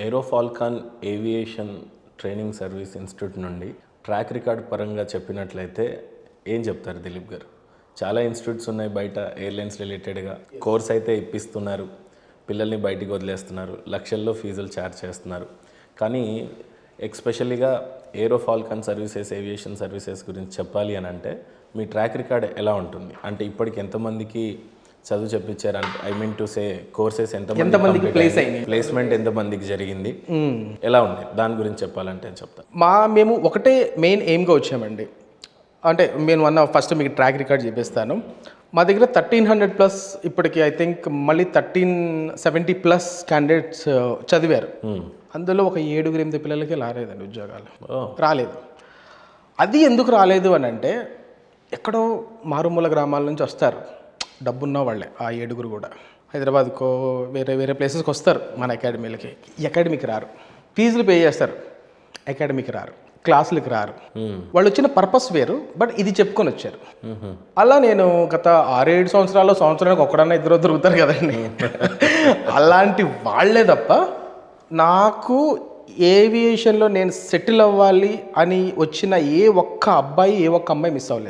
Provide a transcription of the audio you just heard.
ఏరోఫాల్కాన్ aviation training service institute నుండి track record పరంగా చెప్పినట్లయితే ఏం చెప్తారు దిలీప్ గారు? చాలా ఇన్స్టిట్యూట్స్ ఉన్నాయి బయట ఎయిర్లైన్స్ రిలేటెడ్గా. కోర్స్ అయితే ఇప్పిస్తున్నారు, పిల్లల్ని బయటికి వదిలేస్తున్నారు, లక్షల్లో ఫీజులు ఛార్జ్ చేస్తున్నారు. కానీ ఎక్స్పెషల్లీగా ఏరోఫాల్కాన్ సర్వీసెస్, ఏవియేషన్ సర్వీసెస్ గురించి చెప్పాలి అని అంటే మీ ట్రాక్ రికార్డ్ ఎలా ఉంటుంది? అంటే ఇప్పటికి ఎంతమందికి చదువు చెప్పించారు? అంటే I mean to say courses ఎంతమందికి ప్లేస్మెంట్ ఎంతమందికి జరిగింది, ఎలా ఉంది, దాని గురించి చెప్పాలంటే చెప్తాను. మేము ఒకటే మెయిన్ ఎయిమ్గా వచ్చామండి. అంటే నేను ఫస్ట్ మీకు ట్రాక్ రికార్డ్ చెప్పిస్తాను. మా దగ్గర 1300+ ఇప్పటికి ఐ థింక్ మళ్ళీ 1370+ క్యాండిడేట్స్ చదివారు. అందులో ఒక 7-8 పిల్లలకి రాలేదండి ఉద్యోగాలు, రాలేదు. అది ఎందుకు రాలేదు అని అంటే, ఎక్కడో మారుమూల గ్రామాల నుంచి వస్తారు డబ్బున్న వాళ్ళే. ఆ 7 కూడా హైదరాబాద్కో వేరే ప్లేసెస్కి వస్తారు మన అకాడమీకి రారు. ఫీజులు పే చేస్తారు, అకాడమీకి రారు, క్లాసులకి రారు. వాళ్ళు వచ్చిన పర్పస్ వేరు, బట్ ఇది చెప్పుకొని వచ్చారు. అలా నేను గత 6-7 సంవత్సరానికి ఒకడన్నా 2 దొరుకుతారు కదండి. అలాంటి వాళ్ళే తప్ప నాకు ఏవియేషన్లో నేను సెటిల్ అవ్వాలి అని వచ్చిన ఏ ఒక్క అమ్మాయి మిస్ అవ్వలేదు.